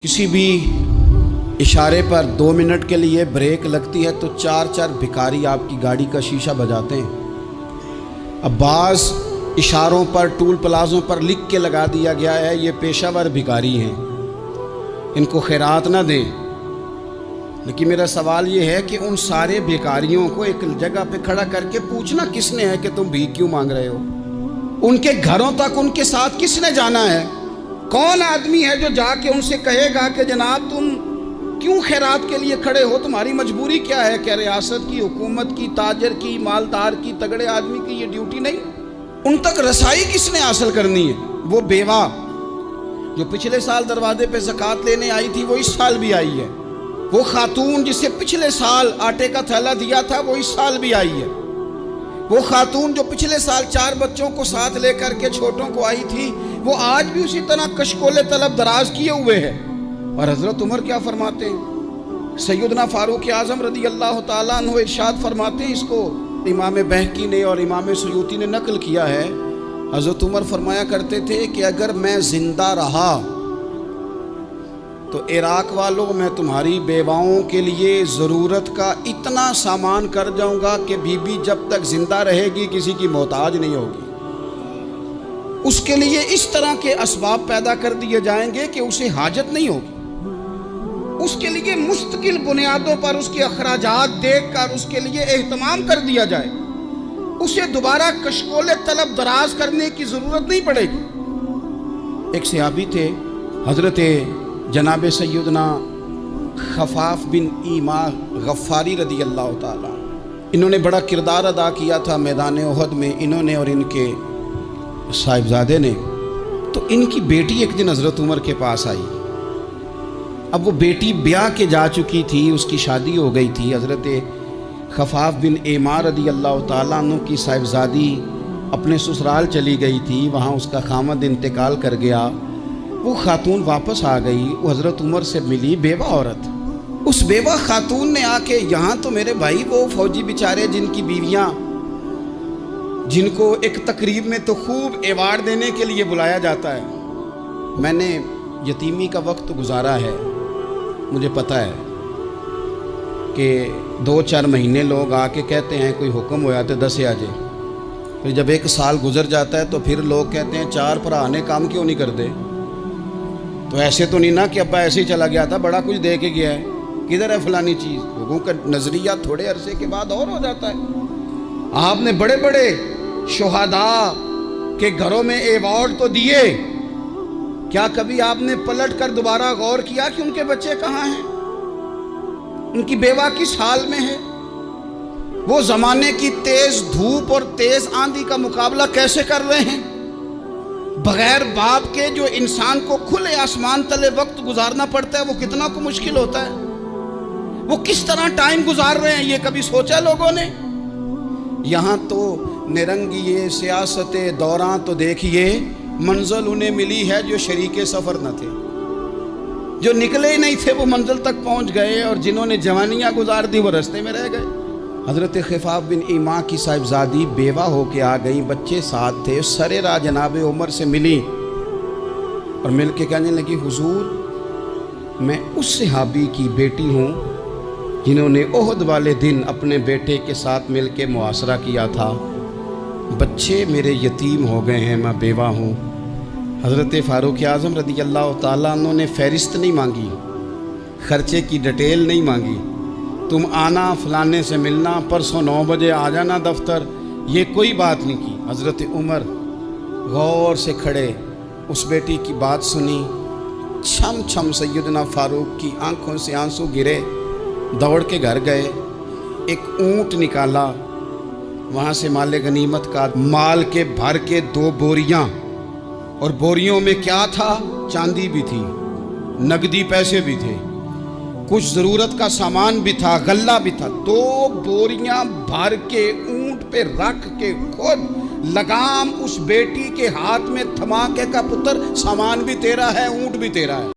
किसी भी इशारे पर 2 मिनट के लिए ब्रेक लगती है तो 4 भिखारी आपकी गाड़ी का शीशा बजाते हैं। अब बाज़ इशारों पर टूल प्लाज़ों पर लिख के लगा दिया गया है ये पेशावर भिखारी हैं, इनको खैरात ना दें। लेकिन मेरा सवाल ये है कि उन सारे भिखारियों को एक जगह पे खड़ा करके पूछना किसने है कि तुम भीख क्यों मांग रहे हो? उनके घरों तक उनके साथ किसने जाना है? कौन आदमी है जो जाके उनसे कहेगा कि जनाब तुम क्यों खैरात के लिए खड़े हो, तुम्हारी मजबूरी क्या है? क्या रियासत की, हुकूमत की, ताजर की, मालदार की, तगड़े आदमी की ये ड्यूटी नहीं? उन तक रसाई किसने हासिल करनी है? वो बेवा जो पिछले साल दरवाजे पे ज़कात लेने आई थी वो इस साल भी आई है। वो खातून जिसे पिछले साल आटे का थैला दिया था वो इस साल भी आई है। वो खातून जो पिछले साल 4 बच्चों को साथ लेकर के छोटों को आई थी वो आज भी उसी तरह कशकोले तलब दराज किए हुए है। और हज़रत उमर क्या फरमाते हैं? सैयदना फारूक आज़म रदी अल्लाह ताला अन्हु इरशाद फरमाते हैं, इसको इमाम बहकी ने और इमाम सयूती ने नकल किया है। हज़रत उमर फरमाया करते थे कि अगर मैं जिंदा रहा तो इराक वालों मैं तुम्हारी बेवाओं के लिए ज़रूरत का इतना सामान कर जाऊंगा कि बीबी जब तक जिंदा रहेगी किसी की मोहताज नहीं होगी। उसके लिए इस तरह के असबाब पैदा कर दिए जाएंगे कि उसे हाजत नहीं होगी। उसके लिए मुस्तकिल बुनियादों पर उसके अखराजात देख कर उसके लिए एहतमाम कर दिया जाए। उसे दोबारा कशकोले तलब दराज करने की ज़रूरत नहीं पड़ेगी। एक सहाबी थे हज़रत जनाब सैयदना खफाफ बिन ईमा गफ़ारी रदी अल्लाह ताला, इन्होंने बड़ा किरदार अदा किया था मैदान उहद में, इन्होंने और इनके साहिबजादे ने। तो इनकी बेटी एक दिन हज़रत उमर के पास आई। अब वो बेटी ब्याह के जा चुकी थी, उसकी शादी हो गई थी। हज़रत खफाफ बिन ईमा रदी अल्लाह ताला अन्हु की साहिबजादी अपने ससुराल चली गई थी, वहाँ उसका खामद इंतकाल कर गया। वो खातून वापस आ गई, वो हज़रत उमर से मिली, बेवा औरत। उस बेवा खातून ने आके यहाँ तो मेरे भाई वो फौजी बेचारे जिनकी बीवियाँ, जिनको एक तकरीब में तो खूब एवार्ड देने के लिए बुलाया जाता है, मैंने यतीमी का वक्त गुजारा है, मुझे पता है कि 2-4 महीने लोग आके कहते हैं कोई हुक्म होया तो 10 आ जाए। फिर जब 1 साल गुजर जाता है तो फिर लोग कहते हैं 4 भरा ने काम क्यों नहीं करते। तो ऐसे तो नहीं ना कि अब्बा ऐसे ही चला गया था, बड़ा कुछ दे के गया है, किधर है फलानी चीज़। लोगों का नज़रिया थोड़े अरसे के बाद और हो जाता है। आपने बड़े बड़े शुहदा के घरों में एवार्ड तो दिए, क्या कभी आपने पलट कर दोबारा गौर किया कि उनके बच्चे कहाँ हैं, उनकी बेवा किस हाल में है? वो ज़माने की तेज़ धूप और तेज़ आंधी का मुकाबला कैसे कर रहे हैं? बगैर बाप के जो इंसान को खुले आसमान तले वक्त गुजारना पड़ता है वो कितना को मुश्किल होता है। वो किस तरह टाइम गुजार रहे हैं ये कभी सोचा लोगों ने? यहाँ तो निरंगी सियासत दौरान तो देखिए मंजिल उन्हें मिली है जो शरीके सफ़र न थे, जो निकले ही नहीं थे वो मंजिल तक पहुँच गए, और जिन्होंने जवानियाँ गुजार दी वो रास्ते में रह गए। हज़रत खफाफ बिन ईमा की साहिबजादी बेवा होके आ गई, बच्चे साथ थे, सरेरा जनाब उमर से मिली और मिल के कहने लगी, हुजूर मैं उस सहाबी की बेटी हूँ जिन्होंने ओहद वाले दिन अपने बेटे के साथ मिल के मुआसरा किया था। बच्चे मेरे यतीम हो गए हैं, मैं बेवा हूँ। हज़रत फारूक आज़म रदी अल्लाह ताला अन्हु ने फ़हरिस्त नहीं मांगी, ख़र्चे की डिटेल नहीं मांगी, तुम आना फलाने से मिलना, परसों 9 बजे आ जाना दफ्तर, ये कोई बात नहीं की। हज़रत उमर गौर से खड़े उस बेटी की बात सुनी, छम छम सैयदना फारूक की आंखों से आंसू गिरे, दौड़ के घर गए, एक ऊँट निकाला, वहाँ से माले गनीमत का माल के भर के 2 बोरियाँ, और बोरियों में क्या था? चांदी भी थी, नकदी पैसे भी थे, कुछ ज़रूरत का सामान भी था, गल्ला भी था। 2 बोरियां भर के ऊंट पे रख के खुद लगाम उस बेटी के हाथ में थमा के का पुत्र सामान भी तेरा है, ऊंट भी तेरा है।